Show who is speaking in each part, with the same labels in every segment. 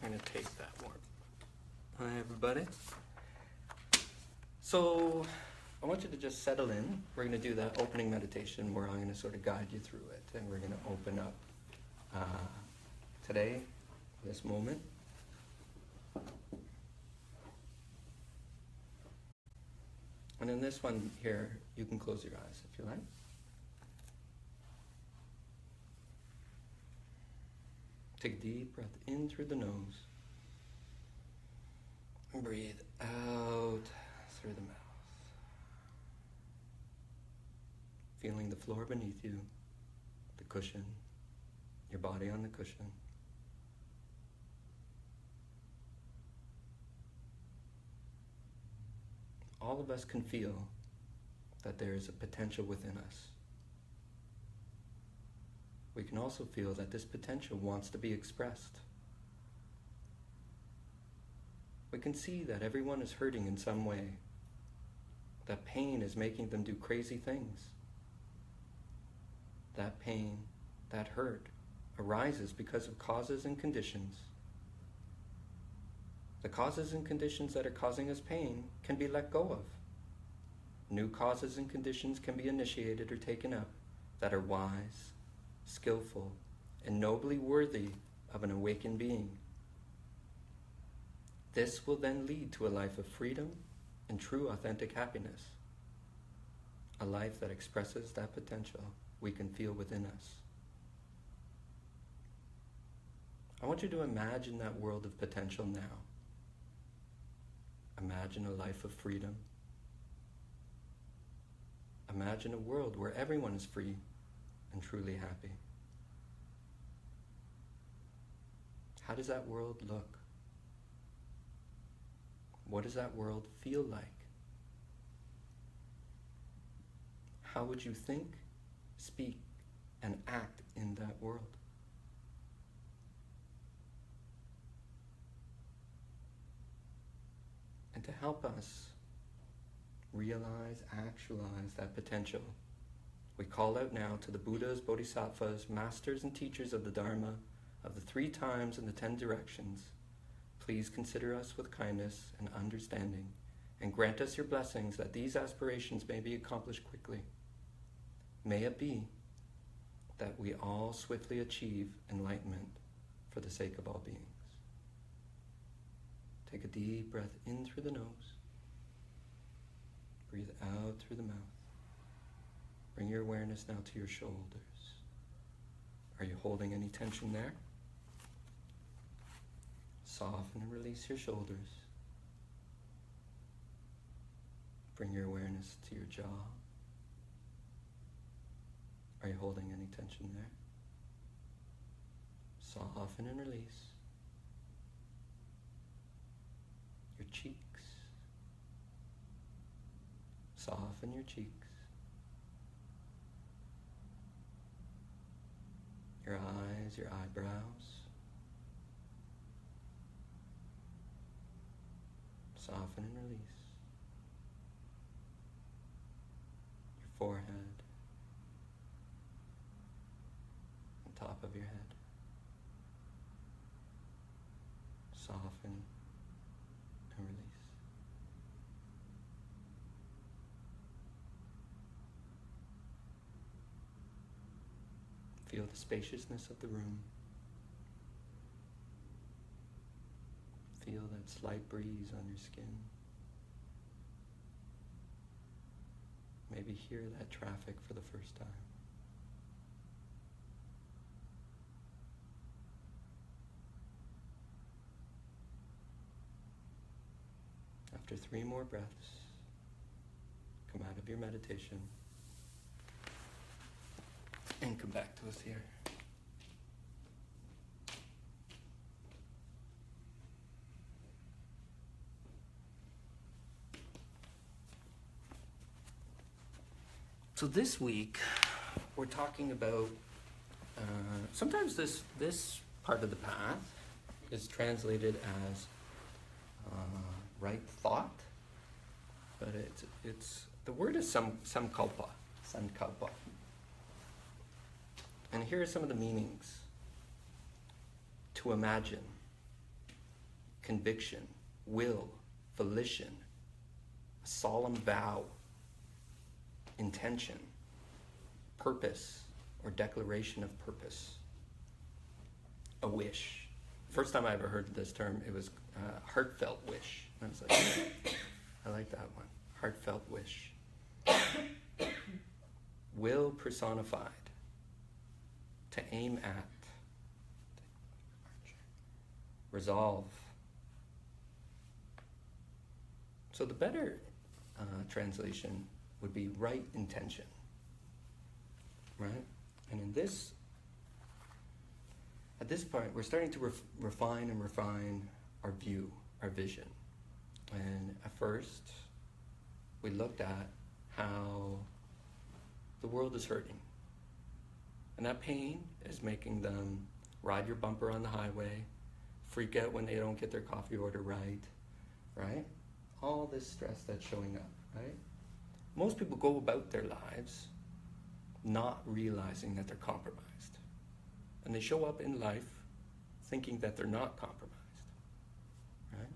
Speaker 1: going to take that one. Hi, everybody. So I want you to just settle in. We're going to do that opening meditation where I'm going to sort of guide you through it. And we're going to open up today, this moment. And in this one here, you can close your eyes if you like. Take a deep breath in through the nose. And breathe out through the mouth. Feeling the floor beneath you, the cushion, your body on the cushion. All of us can feel that there is a potential within us. We can also feel that this potential wants to be expressed. We can see that everyone is hurting in some way, that pain is making them do crazy things. That pain, that hurt, arises because of causes and conditions. The causes and conditions that are causing us pain can be let go of. New causes and conditions can be initiated or taken up that are wise, skillful, and nobly worthy of an awakened being. This will then lead to a life of freedom and true authentic happiness. A life that expresses that potential we can feel within us. I want you to imagine that world of potential now. Imagine a life of freedom. Imagine a world where everyone is free and truly happy. How does that world look? What does that world feel like? How would you think, speak, and act in that world? And to help us realize, actualize that potential, we call out now to the Buddhas, Bodhisattvas, masters and teachers of the Dharma, of the 3 times and the 10 directions. Please consider us with kindness and understanding, and grant us your blessings that these aspirations may be accomplished quickly. May it be that we all swiftly achieve enlightenment for the sake of all beings. Take a deep breath in through the nose. Breathe out through the mouth. Bring your awareness now to your shoulders. Are you holding any tension there? Soften and release your shoulders. Bring your awareness to your jaw. Are you holding any tension there? Soften and release. Your cheeks. Soften your cheeks. Your eyes, your eyebrows. Soften and release. Your forehead. And top of your head. Soften and release. Feel the spaciousness of the room. Feel that slight breeze on your skin. Maybe hear that traffic for the first time. After 3 more breaths, come out of your meditation and come back to us here. So this week, we're talking about, sometimes this part of the path is translated as right thought, but it's the word is sankalpa. And here are some of the meanings. To imagine, conviction, will, volition, a solemn vow, intention, purpose or declaration of purpose, a wish. First time I ever heard this term, it was heartfelt wish. And I was like, I like that one. Heartfelt wish. Will personified. To aim at. Resolve. So the better translation would be right intention. Right? And in this, at this point, we're starting to refine our view, our vision. And at first, we looked at how the world is hurting. And that pain is making them ride your bumper on the highway, freak out when they don't get their coffee order right? All this stress that's showing up, right? Most people go about their lives not realizing that they're compromised. And they show up in life thinking that they're not compromised, right?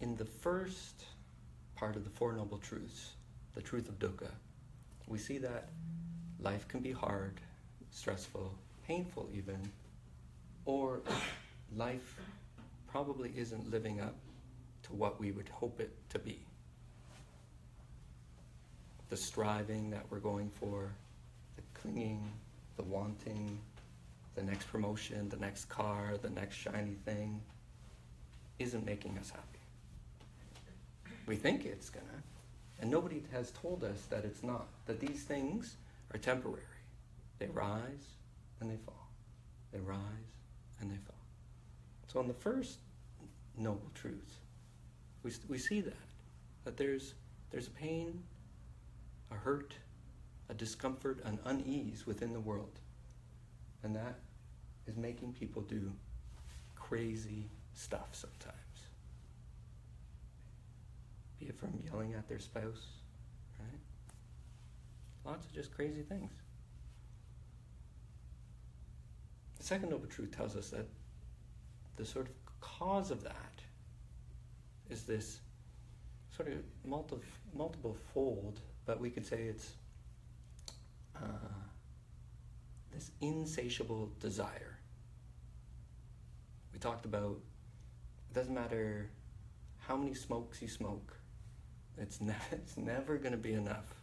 Speaker 1: In the first part of the Four Noble Truths, the truth of dukkha, we see that life can be hard, stressful, painful even, or life probably isn't living up to what we would hope it to be. The striving that we're going for, the clinging, the wanting, the next promotion, the next car, the next shiny thing, isn't making us happy. We think it's gonna, and nobody has told us that it's not, that these things are temporary. They rise and they fall. They rise and they fall. So in the first noble truth, we see that there's a pain, a hurt, a discomfort, an unease within the world. And that is making people do crazy stuff sometimes. Be it from yelling at their spouse, right? Lots of just crazy things. The second noble truth tells us that the sort of cause of that is this sort of multiple fold, but we could say it's this insatiable desire. We talked about, it doesn't matter how many smokes you smoke, it's never going to be enough,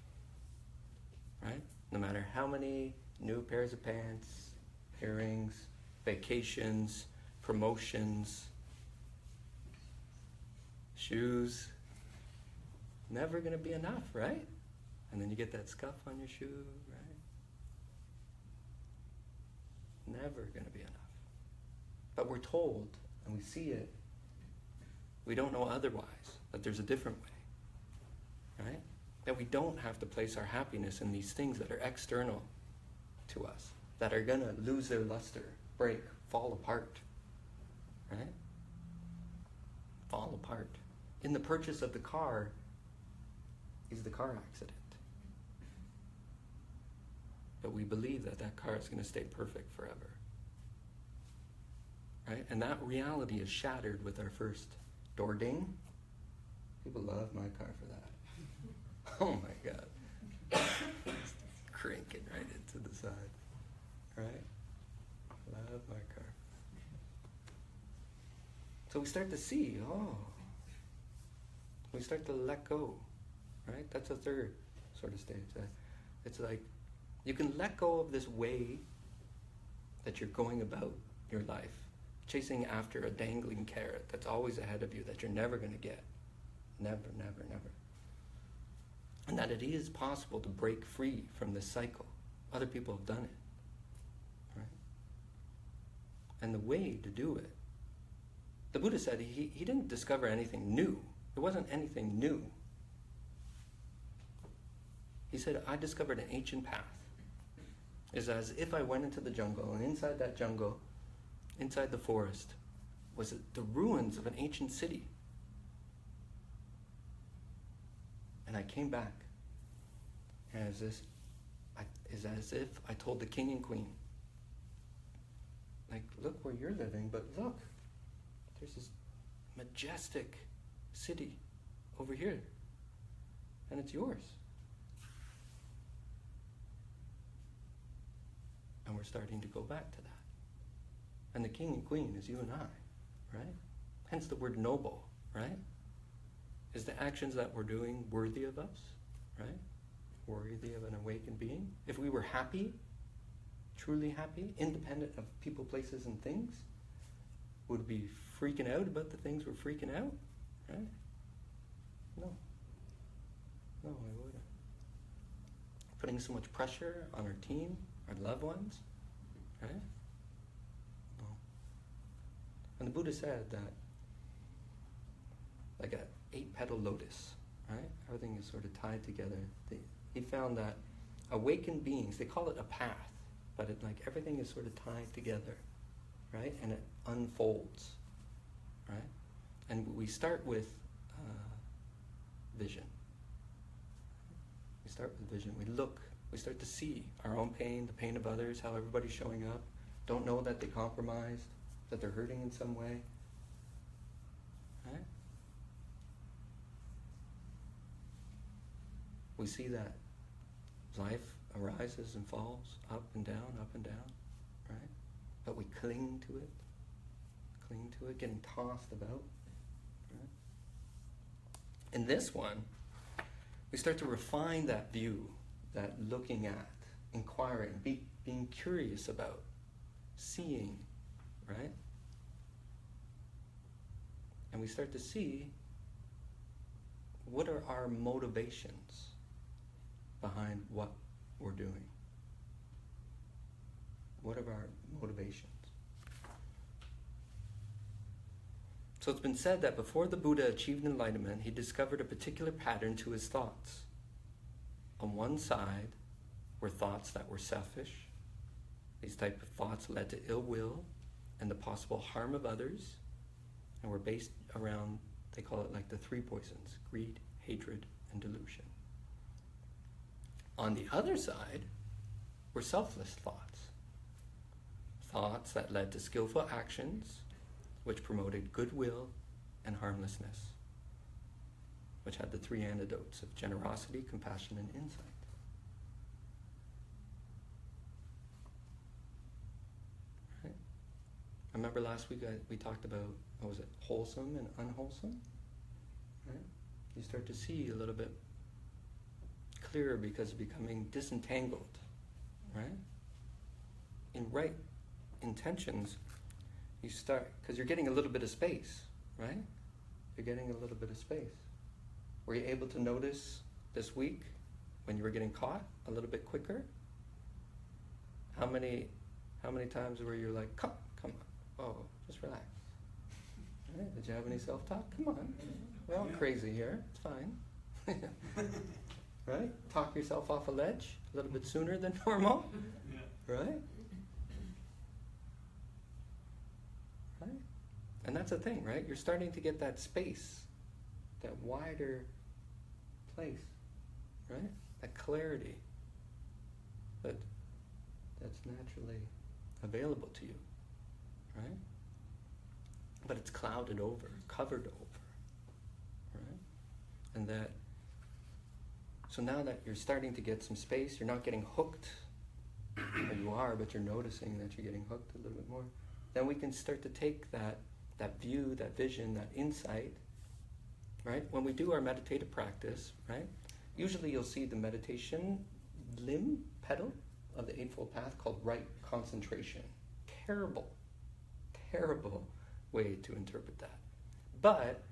Speaker 1: right? No matter how many new pairs of pants, earrings, vacations, promotions, shoes, never going to be enough, right? And then you get that scuff on your shoe, right? Never going to be enough. But we're told, and we see it, we don't know otherwise, that there's a different way, right? That we don't have to place our happiness in these things that are external to us, that are going to lose their luster, break, fall apart, right? Fall apart. In the purchase of the car is the car accident. But we believe that that car is going to stay perfect forever. Right? And that reality is shattered with our first door ding. People love my car for that. Oh my God. Crank it right into the side. Right? Love my car. So we start to see, we start to let go. Right? That's a third sort of stage. It's like, you can let go of this way that you're going about your life, chasing after a dangling carrot that's always ahead of you that you're never going to get. Never, never, never. And that it is possible to break free from this cycle. Other people have done it. Right? And the way to do it, the Buddha said he didn't discover anything new. It wasn't anything new. He said, I discovered an ancient path. It's as if I went into the jungle, and inside that jungle, inside the forest, was the ruins of an ancient city. And I came back, and it's as if I told the king and queen, like, look where you're living, but look, there's this majestic city over here, and it's yours. And we're starting to go back to that. And the king and queen is you and I, right? Hence the word noble, right? Is the actions that we're doing worthy of us, right? Worthy of an awakened being? If we were happy, truly happy, independent of people, places, and things, would we be freaking out about the things we're freaking out, right? No. No, I wouldn't. Putting so much pressure on our team, our loved ones, right? No. And the Buddha said that, like an 8-petal lotus, right? Everything is sort of tied together. He found that awakened beings, they call it a path, but everything is sort of tied together, right? And it unfolds, right? And we start with vision. We start with vision. We start to see our own pain, the pain of others, how everybody's showing up. Don't know that they compromised, that they're hurting in some way, right? We see that life arises and falls, up and down, right? But we cling to it, getting tossed about, right? In this one, we start to refine that view, that looking at, inquiring, being curious about, seeing, right? And we start to see what are our motivations behind what we're doing. What are our motivations? So it's been said that before the Buddha achieved enlightenment, he discovered a particular pattern to his thoughts. On one side were thoughts that were selfish. These type of thoughts led to ill will and the possible harm of others, and were based around, they call it like the 3 poisons: greed, hatred, and delusion. On the other side were selfless thoughts. Thoughts that led to skillful actions, which promoted goodwill and harmlessness, which had the 3 antidotes of generosity, compassion, and insight. Right? I remember last week we talked about, what was it, wholesome and unwholesome? Right? You start to see a little bit clearer because of becoming disentangled, right? In right intentions, you start, because you're getting a little bit of space, right? You're getting a little bit of space. Were you able to notice this week when you were getting caught a little bit quicker? How many times were you like, come on, oh, just relax. Right? Did you have any self-talk? Come on, we're all crazy here, it's fine. Right? Talk yourself off a ledge a little bit sooner than normal, right? Right? And that's the thing, right? You're starting to get that space, that wider place, right? That clarity that's naturally available to you, right? But it's clouded over, covered over, right? And that, so now that you're starting to get some space, you're not getting hooked, or you are, but you're noticing that you're getting hooked a little bit more, then we can start to take that view, that vision, that insight, right? When we do our meditative practice, right? Usually you'll see the meditation limb, petal of the Eightfold Path called right concentration. Terrible way to interpret that. But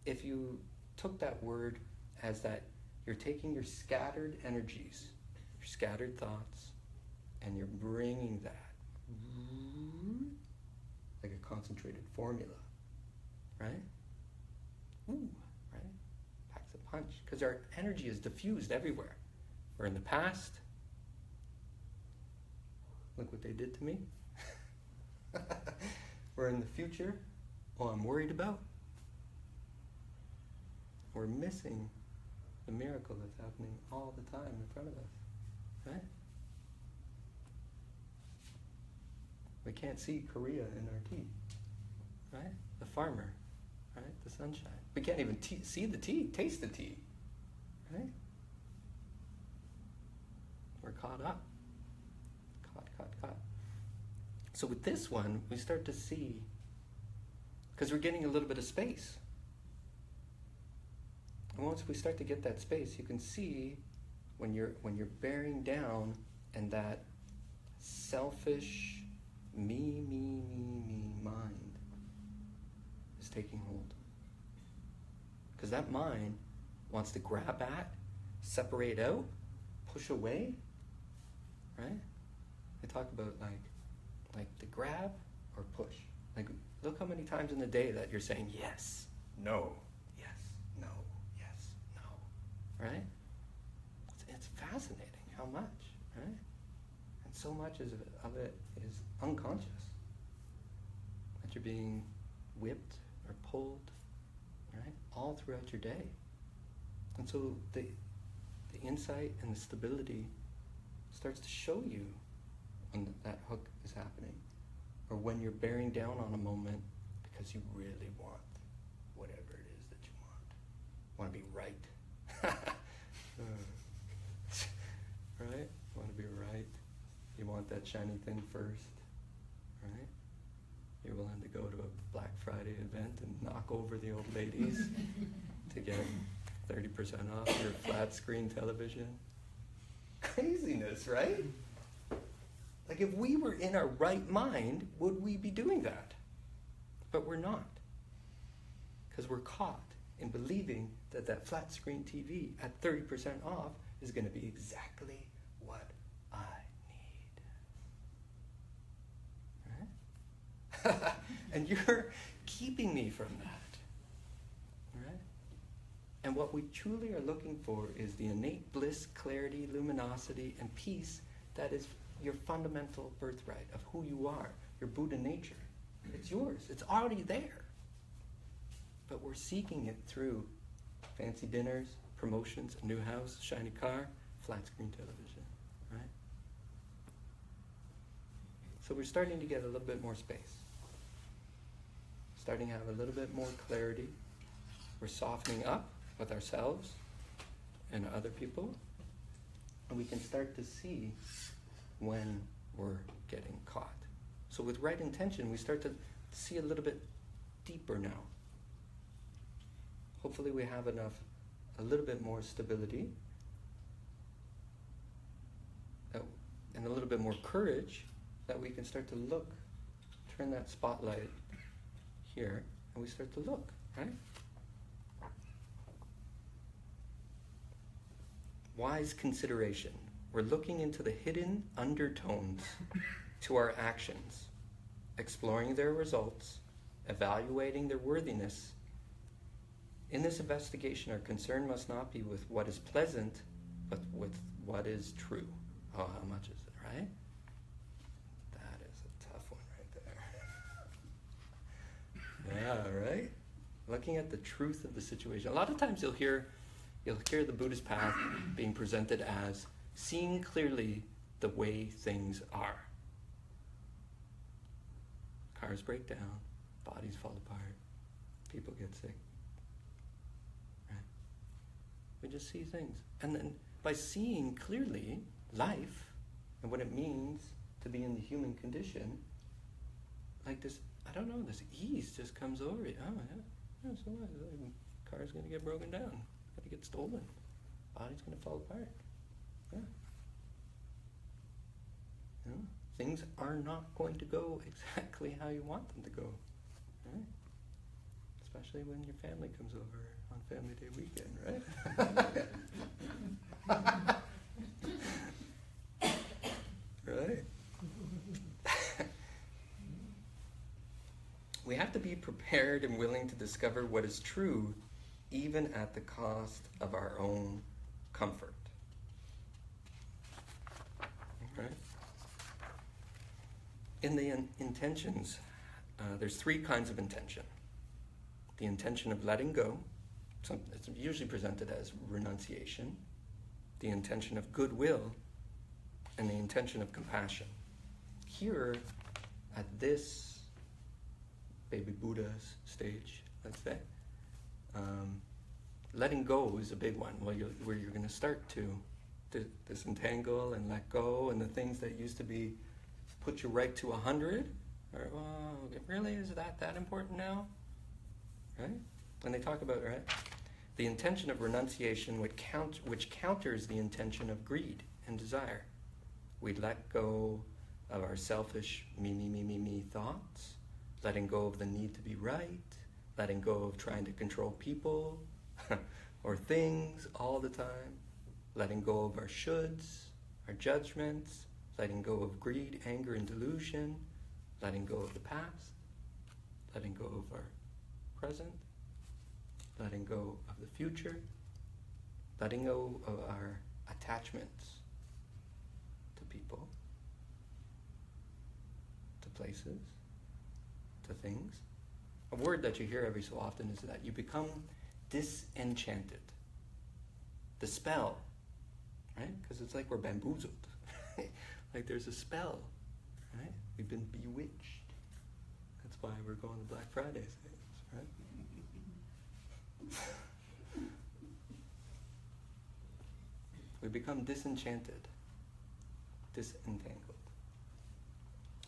Speaker 1: if you took that word as that you're taking your scattered energies, your scattered thoughts, and you're bringing that like a concentrated formula, right? Ooh, right? Packs a punch. Because our energy is diffused everywhere. We're in the past. Look what they did to me. We're in the future. Oh, I'm worried about. We're missing the miracle that's happening all the time in front of us, right? We can't see Korea in our teeth, right? The farmer, right? The sunshine. We can't even see the tea, taste the tea, right? We're caught up. Caught. So with this one, we start to see, because we're getting a little bit of space. And once we start to get that space, you can see when you're bearing down and that selfish me mind is taking hold. Because that mind wants to grab at, separate out, push away, right? They talk about like the grab or push. Like, look how many times in the day that you're saying yes, no, yes, no, yes, no, right? It's fascinating how much, right? And so much of it is unconscious. That you're being whipped or pulled, right? All throughout your day. And so the insight and the stability starts to show you when that hook is happening, or when you're bearing down on a moment because you really want whatever it is that you want to be right. Right? Want to be right. You want that shiny thing first, right? You're willing to go to a Black Friday event and knock over the old ladies to get 30% off your flat screen television. Craziness, right? Like, if we were in our right mind, would we be doing that? But we're not. Because we're caught in believing that that flat screen TV at 30% off is going to be exactly what I need. Right? And you're keeping me from that. Right? And what we truly are looking for is the innate bliss, clarity, luminosity, and peace that is your fundamental birthright of who you are, your Buddha nature. It's yours. It's already there. But we're seeking it through fancy dinners, promotions, a new house, shiny car, flat screen television, right? So we're starting to get a little bit more space. Starting to have a little bit more clarity. We're softening up with ourselves and other people. And we can start to see when we're getting caught. So with right intention, we start to see a little bit deeper now. Hopefully we have a little bit more stability and a little bit more courage that we can start to look, turn that spotlight here, and we start to look, right? Wise consideration. We're looking into the hidden undertones to our actions, exploring their results, evaluating their worthiness. In this investigation, our concern must not be with what is pleasant, but with what is true. Oh, how much is it, right? That is a tough one right there. Yeah, right? Looking at the truth of the situation. A lot of times you'll hear the Buddhist path being presented as seeing clearly the way things are. Cars break down, bodies fall apart, people get sick. Right? We just see things. And then by seeing clearly life and what it means to be in the human condition, like this, I don't know, this ease just comes over you. Oh, yeah, so what? Car's going to get broken down. Going to get stolen. Body's going to fall apart. Yeah. You know, things are not going to go exactly how you want them to go. Right? Especially when your family comes over on Family Day weekend, right? Right? We have to be prepared and willing to discover what is true even at the cost of our own comfort. Okay? In the intentions, there's three kinds of intention. The intention of letting go, it's usually presented as renunciation, the intention of goodwill, and the intention of compassion. Here, at this baby Buddha's stage, let's say. Letting go is a big one, where you're going to start to disentangle and let go, and the things that used to be put you right to 100, or, well, really, is that important now? Right? And they talk about, right, the intention of renunciation which counters the intention of greed and desire. We let go of our selfish me thoughts, letting go of the need to be right, letting go of trying to control people or things all the time, letting go of our shoulds, our judgments, letting go of greed, anger, and delusion, letting go of the past, letting go of our present, letting go of the future, letting go of our attachments to people, to places, to things. A word that you hear every so often is that you become disenchanted. The spell, right? Because it's like we're bamboozled. Like there's a spell, right? We've been bewitched. That's why we're going to Black Friday sales, right? We become disenchanted, disentangled.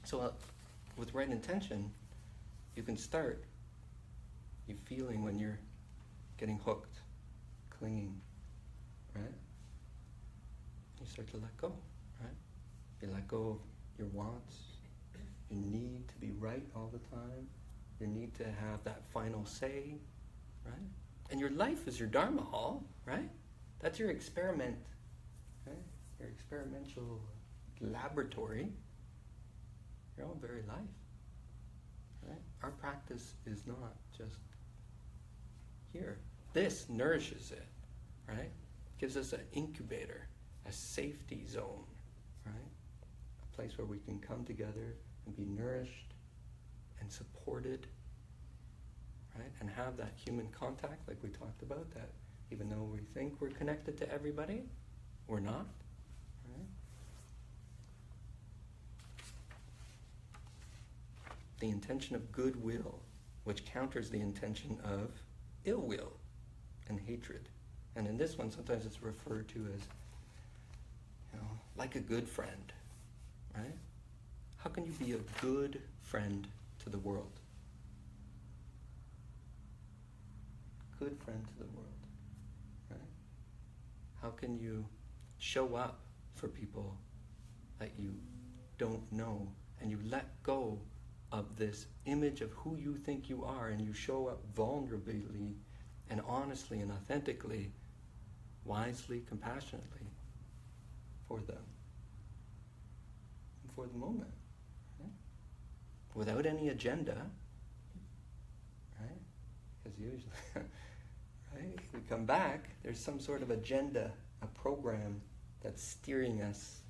Speaker 1: So with right intention, you can start you feeling when you're getting hooked, clinging, right? You start to let go, right? You let go of your wants, your need to be right all the time, your need to have that final say, right? And your life is your Dharma hall, right? That's your experiment, right? Your experimental laboratory, your own very life, right? Our practice is not just here. This nourishes it, right? Gives us an incubator, a safety zone, right? A place where we can come together and be nourished and supported, right? And have that human contact like we talked about, that even though we think we're connected to everybody, we're not, right? The intention of goodwill, which counters the intention of ill will and hatred. And in this one, sometimes it's referred to as, like a good friend, right? How can you be a good friend to the world? Good friend to the world, right? How can you show up for people that you don't know, and you let go of this image of who you think you are, and you show up vulnerably and honestly and authentically, wisely, compassionately for them, for the moment, right? Without any agenda, right? Because usually, right, we come back, there's some sort of agenda, a program that's steering us.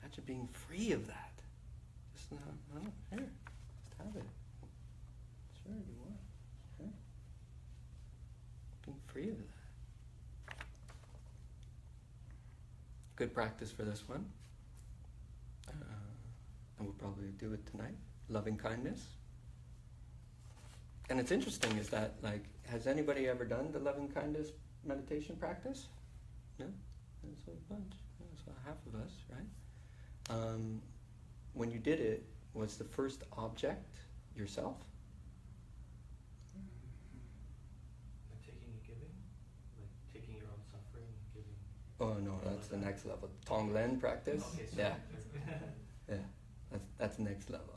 Speaker 1: Imagine being free of that. Just here, just have it. Sure, you want, right? Being free of that. Good practice for this one. And we'll probably do it tonight. Loving kindness. And it's interesting is that, like, has anybody ever done the loving kindness meditation practice? No? That's a bunch. That's about half of us, right? When you did it, was the first object yourself?
Speaker 2: Like taking and giving? Like taking your own suffering and giving?
Speaker 1: Oh no, that's the next level. Tonglen practice?
Speaker 2: Okay, so
Speaker 1: yeah. Yeah. That's next level.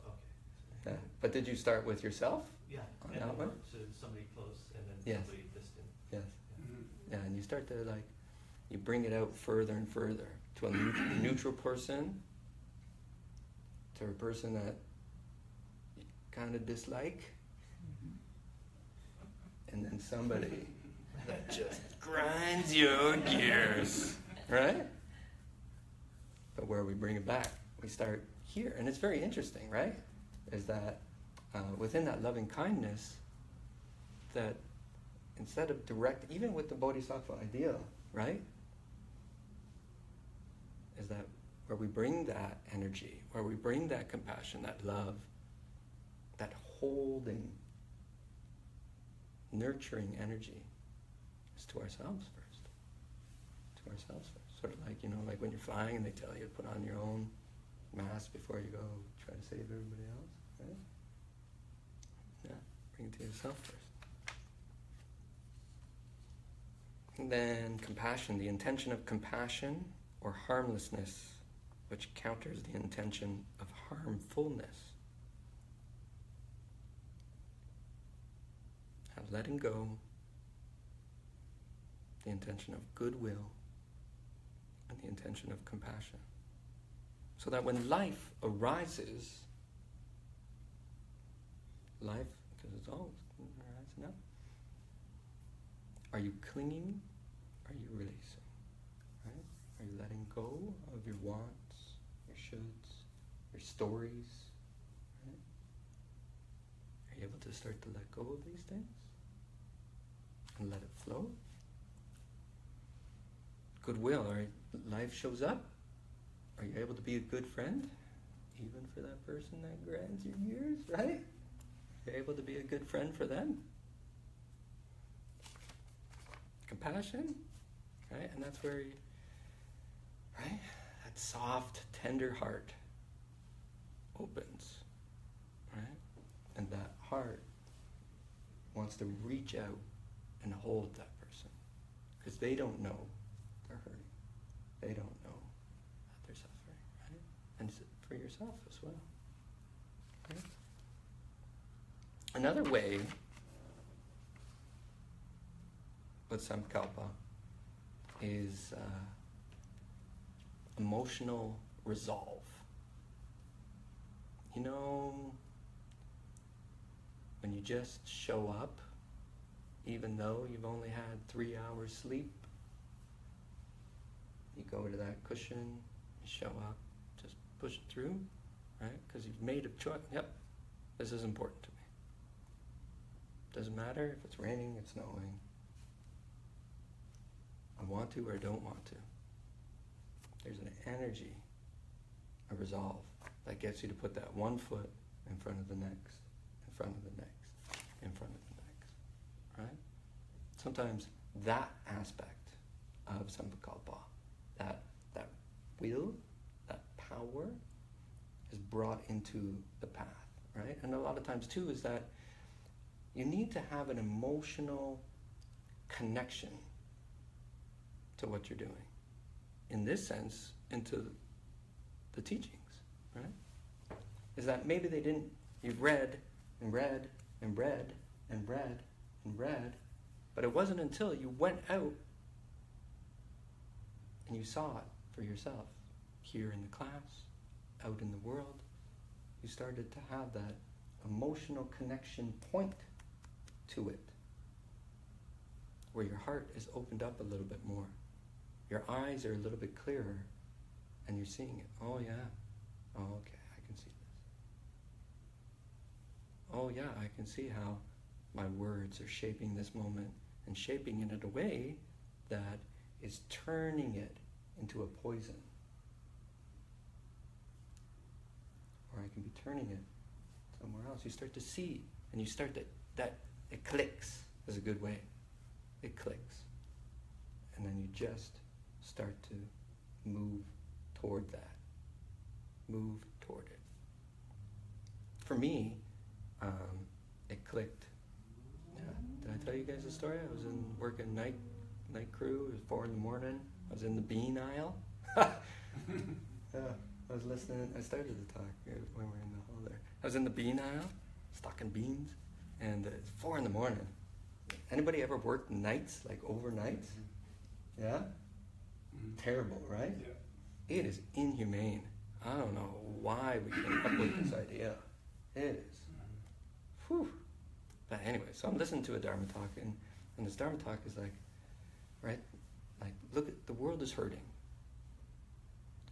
Speaker 2: Okay.
Speaker 1: Yeah. But did you start with yourself?
Speaker 2: Yeah.
Speaker 1: On
Speaker 2: and
Speaker 1: that one?
Speaker 2: to somebody close and then
Speaker 1: Yes.
Speaker 2: somebody distant.
Speaker 1: Yes.
Speaker 2: Yeah.
Speaker 1: Yeah, and you start to, like, you bring it out further and further to a neutral person, to a person that you kind of dislike, and then somebody that just grinds your gears, right? But where we bring it back, we start here. And it's very interesting, right? Is that within that loving kindness, that instead of direct, even with the Bodhisattva ideal, right? Is that where we bring that energy, where we bring that compassion, that love, that holding, nurturing energy is to ourselves first. To ourselves first. Sort of like, like when you're flying and they tell you to put on your own mask before you go try to save everybody else, right? Yeah, bring it to yourself first. And then compassion, the intention of compassion or harmlessness, which counters the intention of harmfulness. Have letting go, the intention of goodwill, and the intention of compassion. So that when life arises, because it's always arising up, are you clinging? Are you releasing? Right? Are you letting go of your wants, your shoulds, your stories? Right? Are you able to start to let go of these things? And let it flow? Goodwill, all right? Life shows up. Are you able to be a good friend? Even for that person that grinds your gears, right? You're able to be a good friend for them. Compassion, right? And that's where right? That soft, tender heart opens, right? And that heart wants to reach out and hold that person because they don't know they're hurting. They don't know that they're suffering, right? And for yourself as well, right? Another way with Sankalpa is emotional resolve. You know, when you just show up, even though you've only had 3 hours sleep, you go to that cushion, you show up, just push it through, right? Because you've made a choice. Yep, this is important to me. Doesn't matter if it's raining, it's snowing. I want to or I don't want to. There's an energy, a resolve, that gets you to put that one foot in front of the next, in front of the next, in front of the next, right? Sometimes that aspect of Sankalpa, that will, that power, is brought into the path, right? And a lot of times too is that you need to have an emotional connection to what you're doing. In this sense, into the teachings, right? Is that maybe they didn't, you've read and read and read and read and read, but it wasn't until you went out and you saw it for yourself, here in the class, out in the world, you started to have that emotional connection point to it, where your heart is opened up a little bit more. Your eyes are a little bit clearer, and you're seeing it. Oh yeah, oh okay, I can see this. Oh yeah, I can see how my words are shaping this moment and shaping it in a way that is turning it into a poison. Or I can be turning it somewhere else. You start to see, and you start to, it clicks is a good way. It clicks. And then you just start to move toward that. Move toward it. For me, it clicked. Yeah. Did I tell you guys the story? I was working night crew. It was 4 in the morning. I was in the bean aisle. Yeah, I was listening. I started to talk when we were in the hall there. I was in the bean aisle, stocking beans, and it's 4 in the morning. Anybody ever worked nights, like overnights? Mm-hmm. Yeah? Mm-hmm. Terrible, right? Yeah. It is inhumane. I don't know why we came up with this idea. It is. Mm-hmm. Whew. But anyway, so I'm listening to a Dharma talk, and this Dharma talk is like, right? Like, look, the world is hurting.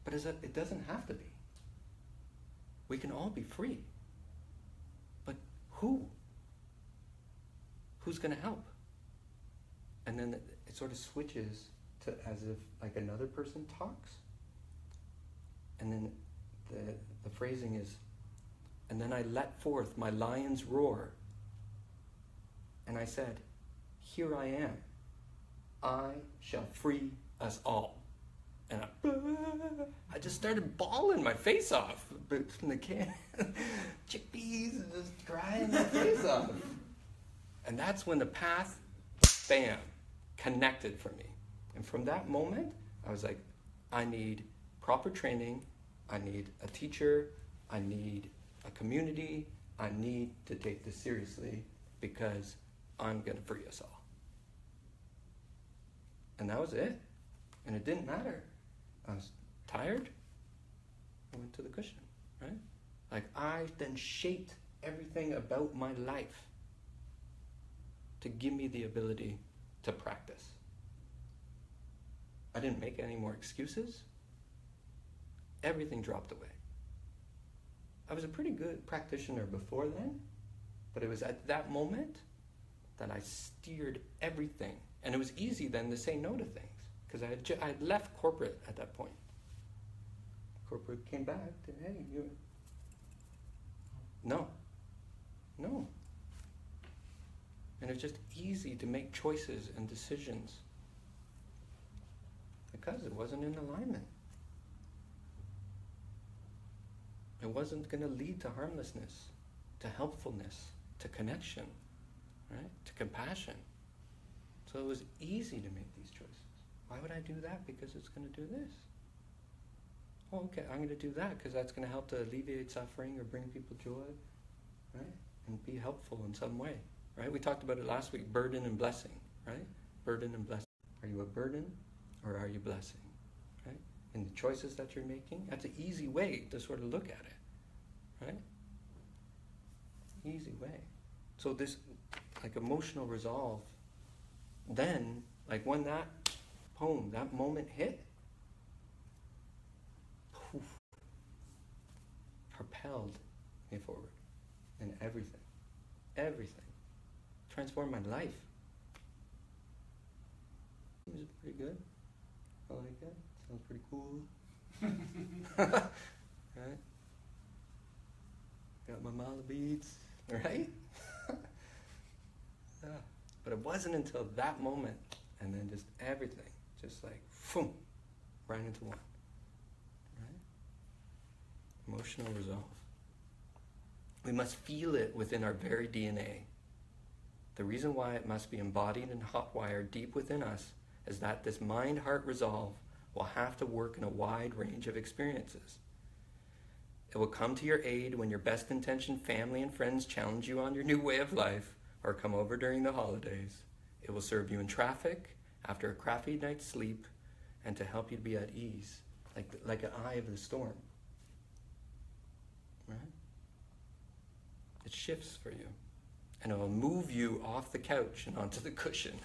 Speaker 1: But it doesn't have to be. We can all be free. But who? Who's going to help? And then it sort of switches to as if like another person talks. And then the phrasing is, And then I let forth my lion's roar. And I said, here I am. I shall free us all. And I just started bawling my face off. But from the can, chickpeas, and just crying my face off. And that's when the path, bam, connected for me. And from that moment, I was like, I need proper training. I need a teacher. I need a community. I need to take this seriously because I'm going to free us all. And that was it. And it didn't matter. I was tired. I went to the cushion, right? Like I then shaped everything about my life to give me the ability to practice. I didn't make any more excuses. Everything dropped away. I was a pretty good practitioner before then, but it was at that moment that I steered everything. And it was easy then to say no to things, because I had left corporate at that point. Corporate came back to, hey, you... No. And it was just easy to make choices and decisions because it wasn't in alignment. It wasn't going to lead to harmlessness, to helpfulness, to connection, right? To compassion. So it was easy to make these choices. Why would I do that? Because it's going to do this. Oh, okay, I'm going to do that because that's going to help to alleviate suffering or bring people joy, right? And be helpful in some way, right? We talked about it last week, burden and blessing, right? Burden and blessing. Are you a burden or are you blessing, right? In the choices that you're making, that's an easy way to sort of look at it, right? Easy way. So this, like emotional resolve, then, like when that poem, that moment hit, poof, propelled me forward in everything. Transformed my life. Seems pretty good. I like it. Sounds pretty cool. Right? Got my mala beads, right? Yeah. But it wasn't until that moment, and then just everything, just like, boom, right into one. Right? Emotional resolve. We must feel it within our very DNA. The reason why it must be embodied and hot-wired deep within us is that this mind-heart resolve will have to work in a wide range of experiences. It will come to your aid when your best-intentioned family and friends challenge you on your new way of life or come over during the holidays. It will serve you in traffic, after a crappy night's sleep, and to help you to be at ease, like an eye of the storm. Right? It shifts for you. And it will move you off the couch and onto the cushion.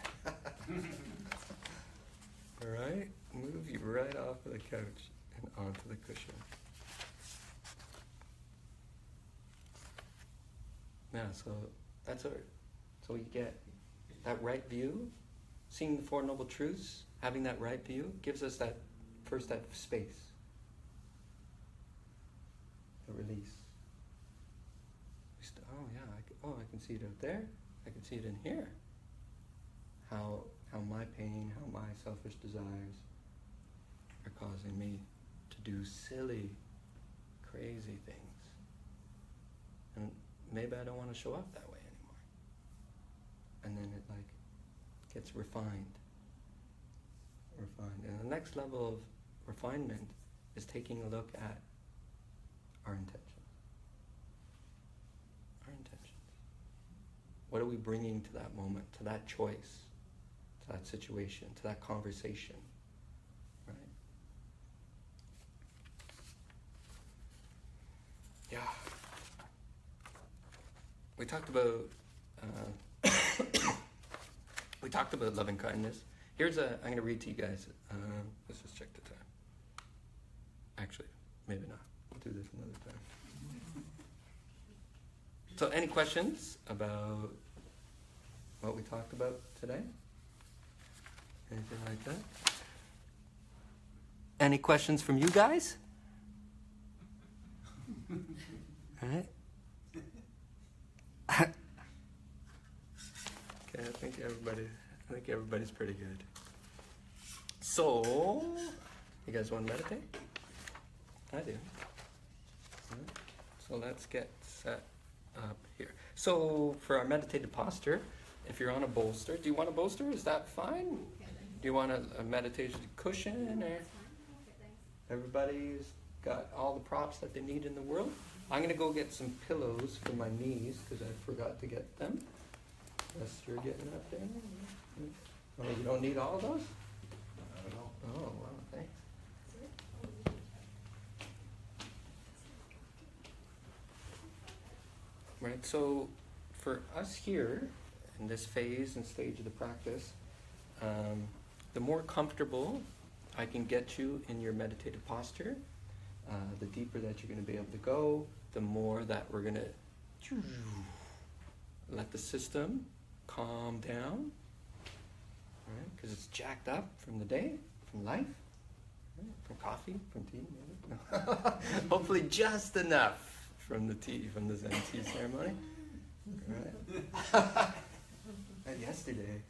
Speaker 1: All right? Move you right off of the couch and onto the cushion. Yeah, so that's our... So we get that right view, seeing the Four Noble Truths, having that right view, gives us that space. The release. I can see it out there. I can see it in here. How my pain, how my selfish desires are causing me to do silly, crazy things. And maybe I don't want to show up that way anymore. And then it gets refined. And the next level of refinement is taking a look at our intentions. What are we bringing to that moment, to that choice, to that situation, to that conversation, right? Yeah. We talked about loving kindness. I'm going to read to you guys. Let's just check the time. Actually, maybe not. We'll do this another time. So any questions about what we talked about today? Anything like that? Any questions from you guys? All right. Okay, I think everybody's pretty good. So, you guys want to meditate? I do. Alright. So let's get set up here. So for our meditative posture, if you're on a bolster, do you want a bolster? Is that fine? Do you want a meditation cushion? Or everybody's got all the props that they need in the world? I'm going to go get some pillows for my knees because I forgot to get them. Unless you're getting up there. Oh, you don't need all of those?
Speaker 2: I don't know.
Speaker 1: Oh, wow, thanks. Right, so for us here, in this phase and stage of the practice, the more comfortable I can get you in your meditative posture, the deeper that you're going to be able to go, the more that we're going to let the system calm down, right? Because it's jacked up from the day, from life, right? From coffee, from tea, maybe. Hopefully just enough from the tea, from the Zen tea ceremony. Right? And yesterday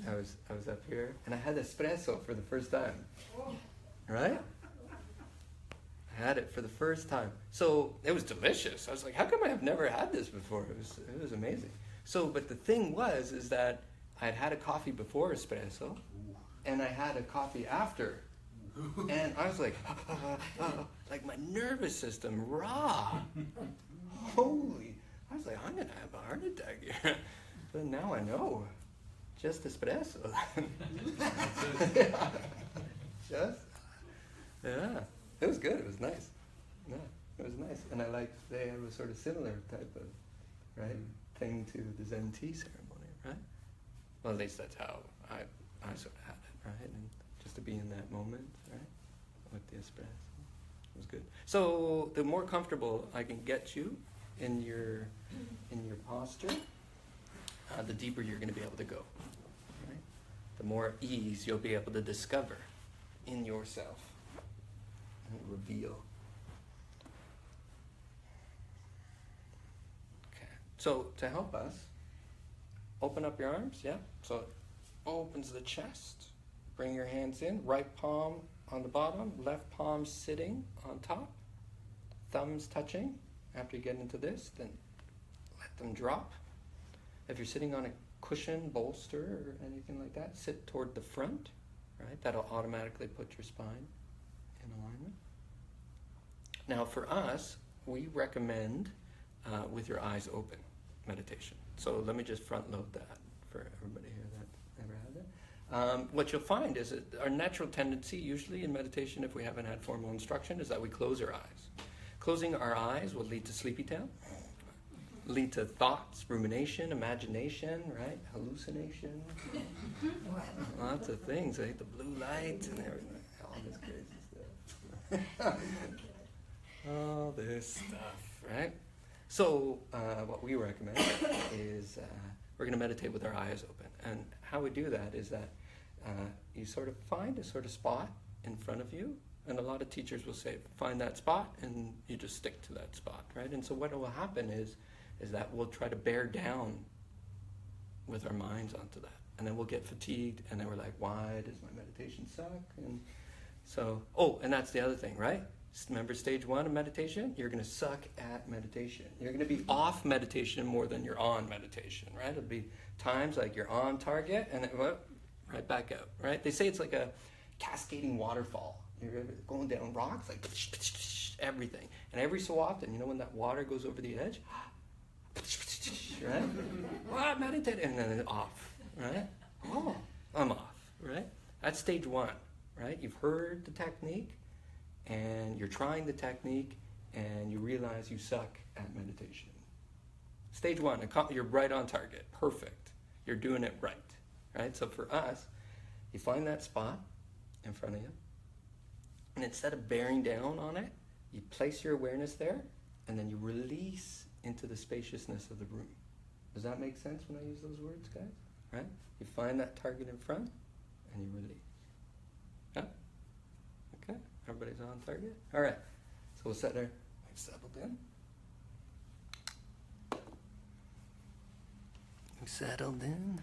Speaker 1: I was up here and I had espresso for the first time. Right? I had it for the first time. So it was delicious. I was like, how come I have never had this before? It was amazing. So, but the thing is that I had had a coffee before espresso and I had a coffee after. And I was like, like my nervous system raw. Holy. I was like, I'm going to have a heart attack here. But now I know. Just espresso. Yeah. It was good. It was nice. Yeah, it was nice. And I liked they have a sort of similar type of, thing to the Zen tea ceremony, right? Well, at least that's how I sort of had it, right? And just to be in that moment, right? With the espresso. It was good. So the more comfortable I can get you in your posture, the deeper you're going to be able to go, right? The more ease you'll be able to discover in yourself and reveal. Okay. So to help us, open up your arms, yeah? So it opens the chest. Bring your hands in, right palm on the bottom, left palm sitting on top, thumbs touching. After you get into this, then let them drop. If you're sitting on a cushion, bolster, or anything like that, sit toward the front, right? That'll automatically put your spine in alignment. Now for us, we recommend with your eyes open meditation. So let me just front load that for everybody here that never had it. What you'll find is that our natural tendency usually in meditation, if we haven't had formal instruction, is that we close our eyes. Closing our eyes will lead to sleepy town, lead to thoughts, rumination, imagination, right? Hallucination, lots of things, right? The blue light and everything, all this crazy stuff. All this stuff, right? So what we recommend is we're going to meditate with our eyes open. And how we do that is that you sort of find a sort of spot in front of you. And a lot of teachers will say, find that spot, and you just stick to that spot, right? And so what will happen is that we'll try to bear down with our minds onto that. And then we'll get fatigued, and then we're like, why does my meditation suck? And so, and that's the other thing, right? Remember stage 1 of meditation? You're going to suck at meditation. You're going to be off meditation more than you're on meditation, right? It'll be times like you're on target, and then right back out, right? They say it's like a cascading waterfall. You're going down rocks, like everything. And every so often, when that water goes over the edge, right? Well, meditate, and then off, right? Oh, I'm off, right? That's stage 1, right? You've heard the technique, and you're trying the technique, and you realize you suck at meditation. Stage 1, you're right on target, perfect. You're doing it right, right? So for us, you find that spot in front of you, and instead of bearing down on it, you place your awareness there, and then you release into the spaciousness of the room. Does that make sense when I use those words, guys? Right? You find that target in front, and you release. Yeah? Okay? Everybody's on target? All right. So we'll set our settled in. settled in.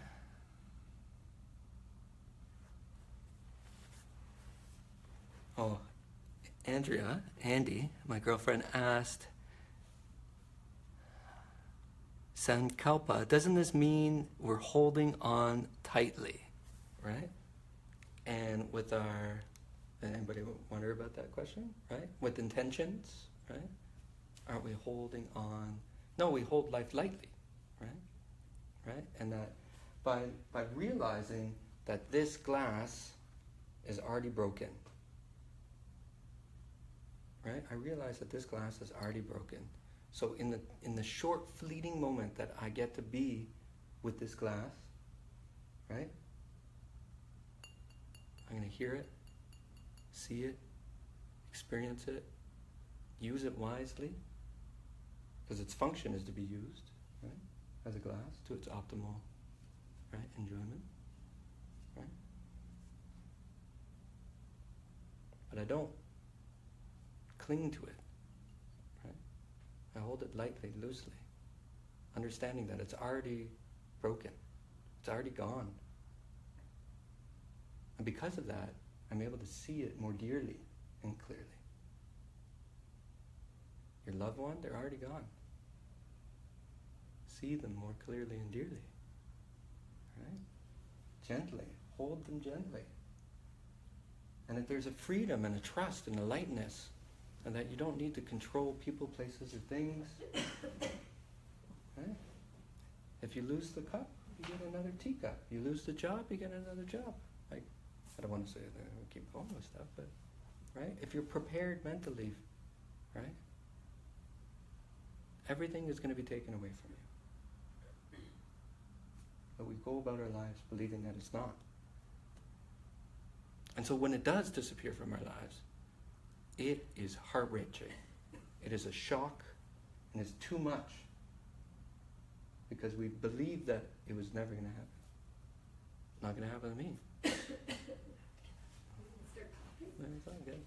Speaker 1: Oh, Andy, my girlfriend, asked, Sankalpa, doesn't this mean we're holding on tightly, right? And with our, anybody wonder about that question, right? With intentions, right? Aren't we holding on? No, we hold life lightly, right? Right? And that by realizing that this glass is already broken, right? I realize that this glass is already broken. So in the short fleeting moment that I get to be with this glass, right? I'm going to hear it, see it, experience it, use it wisely, because its function is to be used, right, as a glass to its optimal, right, enjoyment, right? But I don't cling to it, right? I hold it lightly, loosely, understanding that it's already broken, it's already gone. And because of that, I'm able to see it more dearly and clearly. Your loved one, they're already gone. See them more clearly and dearly. Right? Gently. Hold them gently. And that there's a freedom and a trust and a lightness, and that you don't need to control people, places, or things. Right? If you lose the cup, you get another teacup. You lose the job, you get another job. Like, I don't want to say that we keep going with stuff, but right? If you're prepared mentally, right? Everything is going to be taken away from you. But we go about our lives believing that it's not. And so when it does disappear from our lives, it is heart-wrenching. It is a shock, and it's too much. Because we believe that it was never going to happen. Not going to happen to me. No, it's all good.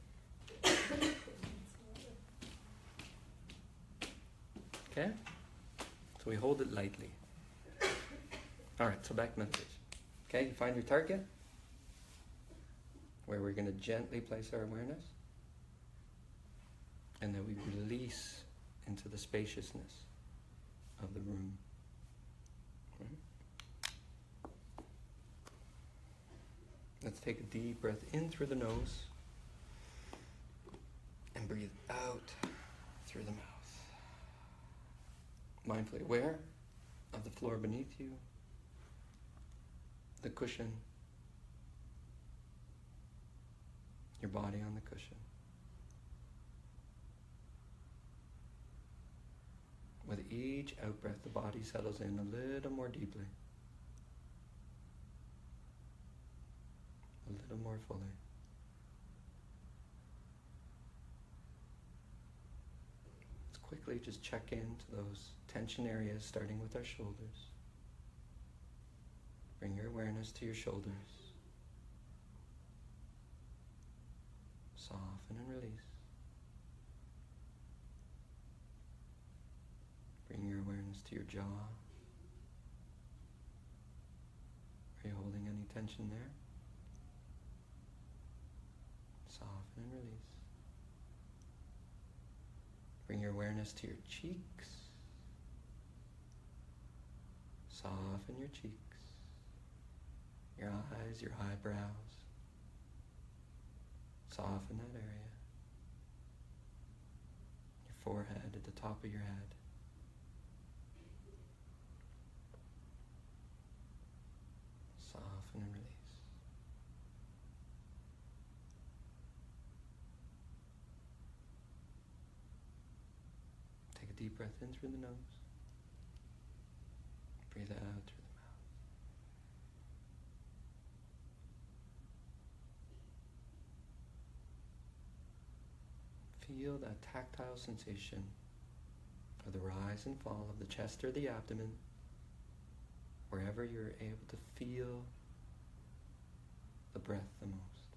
Speaker 1: Okay? So we hold it lightly. Alright, so back to meditation. Okay, you find your target, where we're going to gently place our awareness, and then we release into the spaciousness of the room. Right? Let's take a deep breath in through the nose and breathe out through the mouth. Mindfully aware of the floor beneath you, the cushion, your body on the cushion. With each out-breath, the body settles in a little more deeply, a little more fully. Let's quickly just check into those tension areas, starting with our shoulders. Bring your awareness to your shoulders. Soften and release. Bring your awareness to your jaw. Are you holding any tension there? Soften and release. Bring your awareness to your cheeks. Soften your cheeks. Your eyes, your eyebrows. Soften that area. Your forehead at the top of your head. Soften and release. Take a deep breath in through the nose. Breathe out through the mouth. Feel that tactile sensation of the rise and fall of the chest or the abdomen, wherever you're able to feel the breath the most.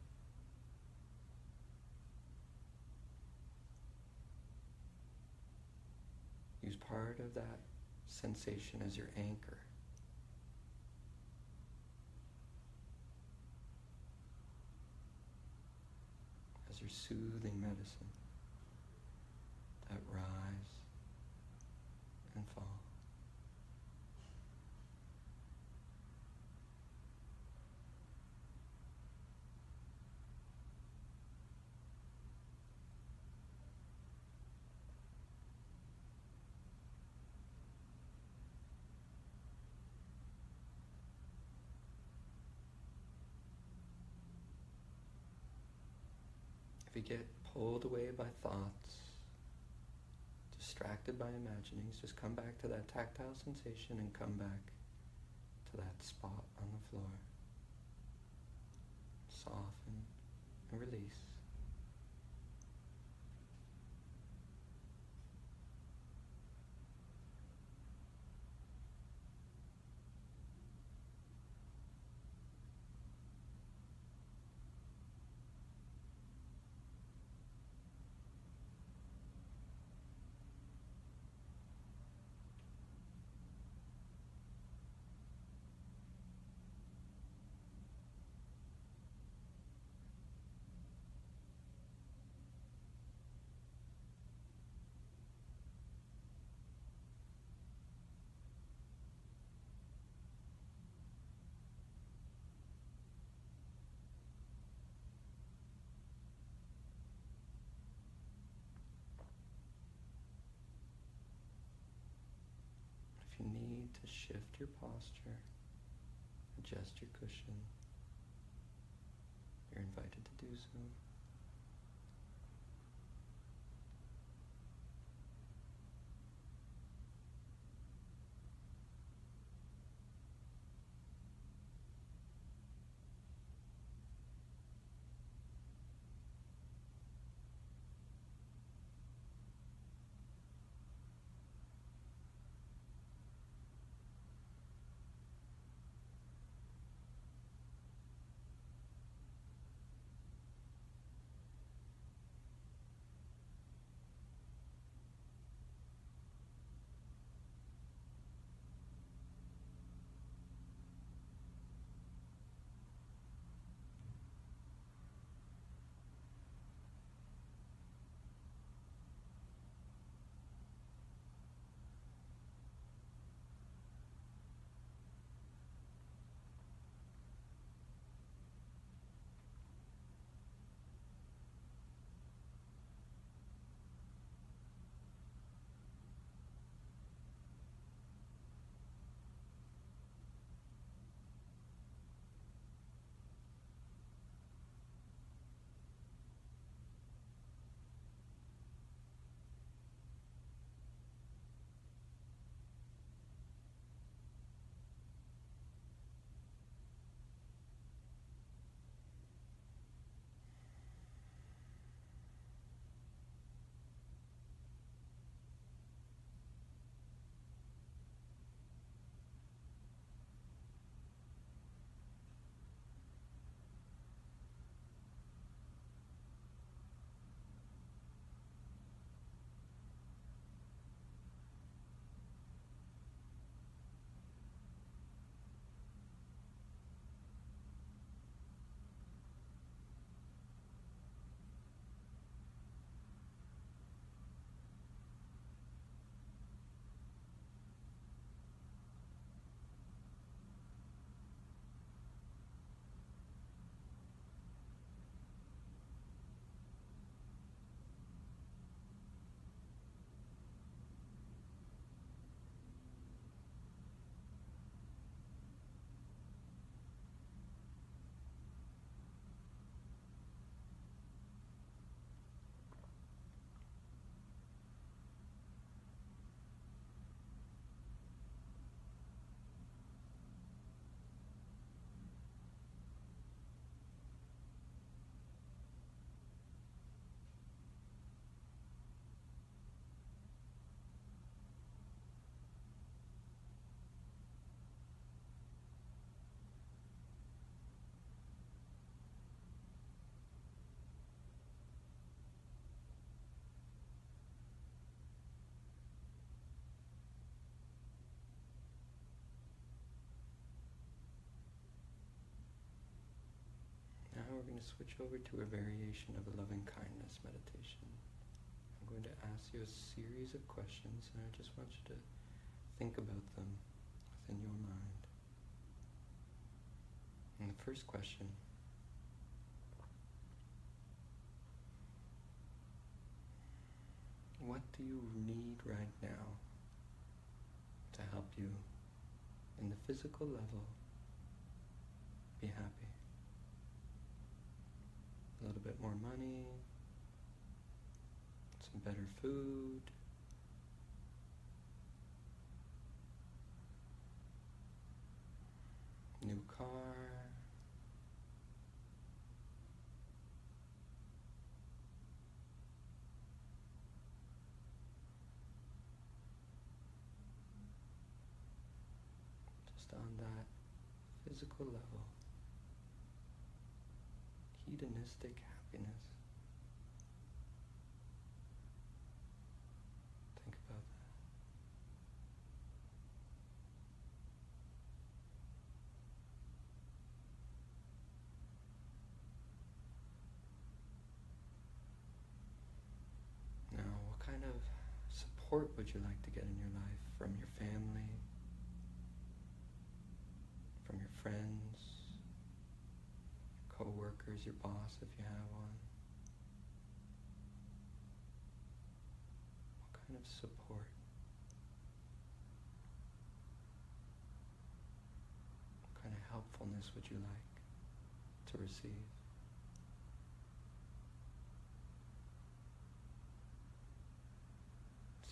Speaker 1: Use part of that sensation as your anchor as your soothing medicine that rise and fall. If you get pulled away by thoughts, distracted by imaginings, just come back to that tactile sensation and come back to that spot on the floor. Soften and release. If you need to shift your posture, adjust your cushion, you're invited to do so. to switch over to a variation of a loving kindness meditation. I'm going to ask you a series of questions, and I just want you to think about them within your mind. And the first question: what do you need right now to help you in the physical level be happy? A little bit more money, some better food, new car, just on that physical level, hedonistic happiness. Think about that. Now, what kind of support would you like to get in your life from your family, from your friends, co-workers, your boss if you have one? What kind of support? What kind of helpfulness would you like to receive?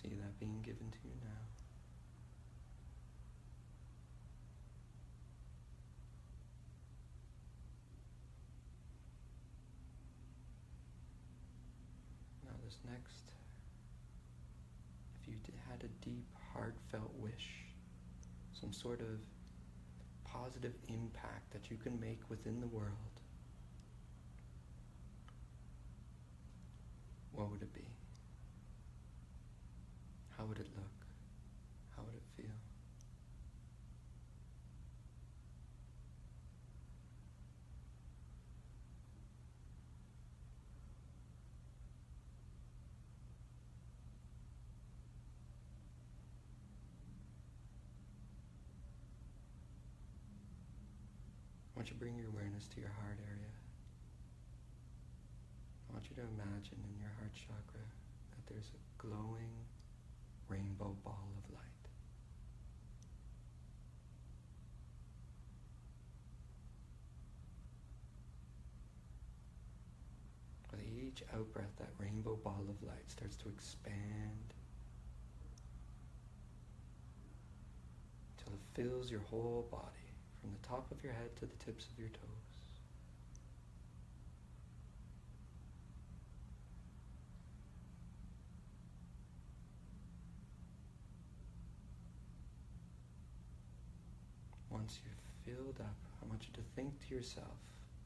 Speaker 1: See that being given to you now. Now this next, if you had a deep, heartfelt wish, some sort of positive impact that you can make within the world, what would it be? How would it look? How would it feel? I want you to bring your awareness to your heart area. I want you to imagine in your heart chakra that there's a glowing rainbow ball of light. With each out-breath, that rainbow ball of light starts to expand until it fills your whole body, from the top of your head to the tips of your toes. Once you've filled up, I want you to think to yourself,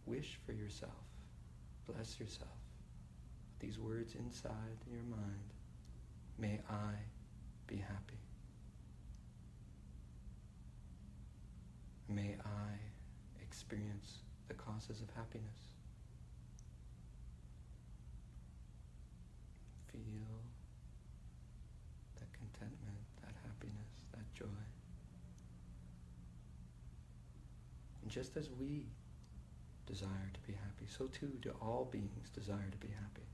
Speaker 1: wish for yourself, bless yourself. These words inside your mind: may I be happy. May I experience the causes of happiness. Feel that contentment, that happiness, that joy. And just as we desire to be happy, so too do all beings desire to be happy.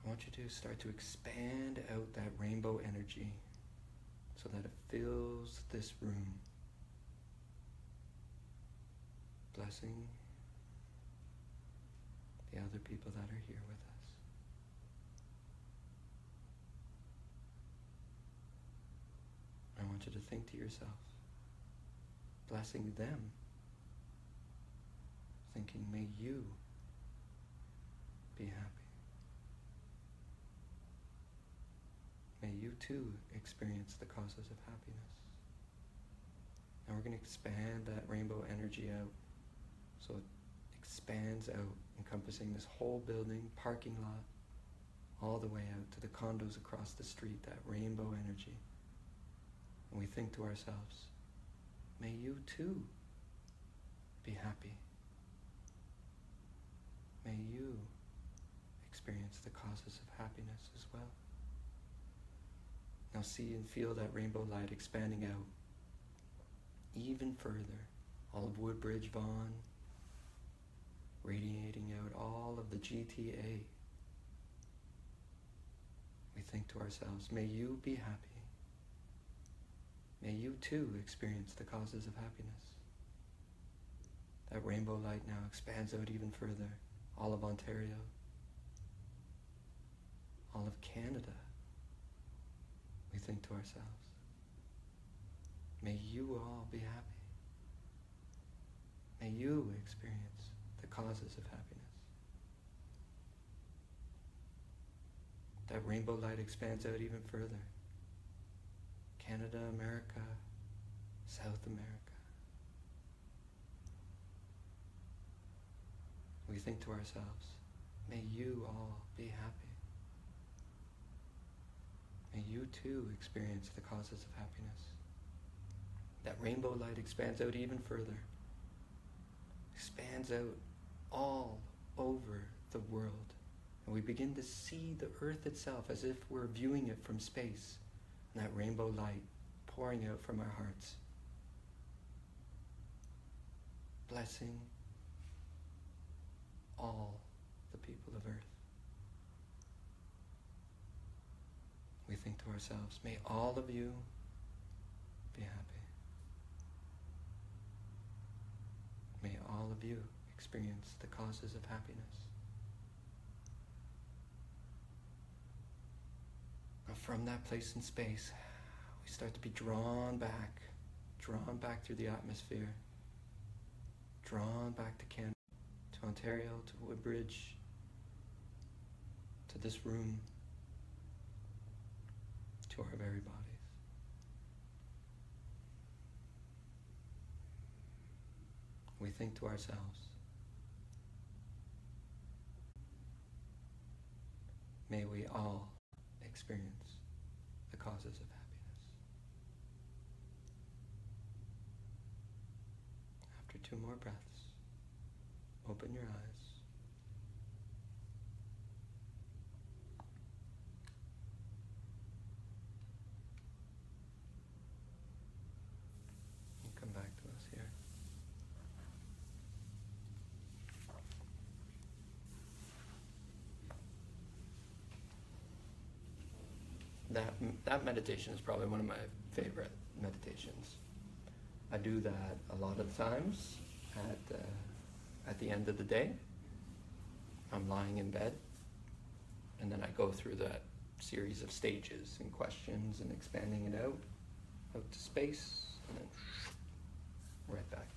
Speaker 1: I want you to start to expand out that rainbow energy so that it fills this room, blessing the other people that are here with us. I want you to think to yourself, blessing them, thinking, may you be happy. May you too experience the causes of happiness. Now we're going to expand that rainbow energy out so it expands out, encompassing this whole building, parking lot, all the way out to the condos across the street, that rainbow energy. And we think to ourselves, may you too be happy. May you experience the causes of happiness as well. Now see and feel that rainbow light expanding out even further. All of Woodbridge, Vaughan, radiating out all of the GTA. We think to ourselves, may you be happy. May you too experience the causes of happiness. That rainbow light now expands out even further. All of Ontario, all of Canada. We think to ourselves, may you all be happy. May you experience the causes of happiness. That rainbow light expands out even further. Canada, America, South America. We think to ourselves, may you all be happy. May you too experience the causes of happiness. That rainbow light expands out even further. Expands out all over the world. And we begin to see the earth itself as if we're viewing it from space. And that rainbow light pouring out from our hearts. Blessing all the people of earth. We think to ourselves, may all of you be happy. May all of you experience the causes of happiness. Now from that place in space, we start to be drawn back through the atmosphere, drawn back to Canada, to Ontario, to Woodbridge, to this room, to our very bodies. We think to ourselves, may we all experience the causes of happiness. After 2 more breaths, open your eyes. And come back to us here. That meditation is probably one of my favorite meditations. I do that a lot of times at the end of the day. I'm lying in bed, and then I go through that series of stages and questions and expanding it out to space, and then right back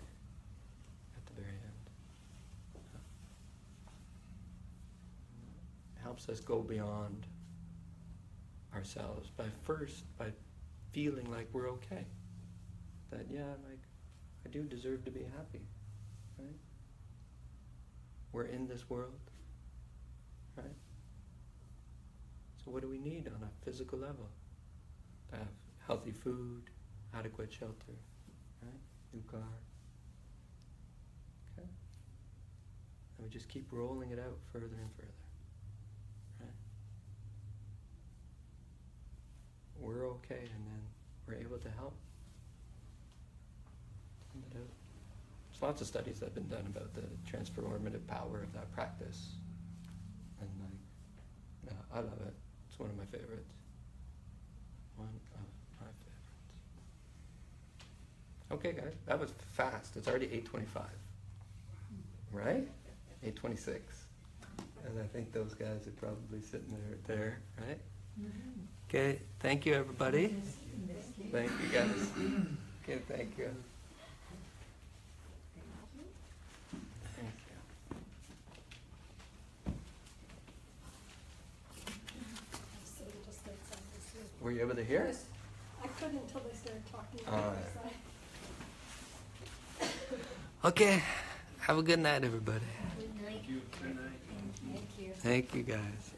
Speaker 1: at the very end. It helps us go beyond ourselves by feeling like we're okay. That, I do deserve to be happy, right? We're in this world, right? So what do we need on a physical level? To have healthy food, adequate shelter, right? New car. Okay? And we just keep rolling it out further and further. We're okay, and then we're able to help. There's lots of studies that have been done about the transformative power of that practice. And I love it. It's one of my favorites. One of my favorites. Okay, guys, that was fast. It's already 8:25. Right? 8:26. And I think those guys are probably sitting there, right? Mm-hmm. Okay, thank you, everybody. Thank you, guys. Okay, thank you. Thank you. Were you able to hear?
Speaker 3: I couldn't until they started talking.
Speaker 1: Okay, have a good night, everybody.
Speaker 3: Good night.
Speaker 2: Thank you. Good night.
Speaker 3: Thank you.
Speaker 1: Thank you, guys.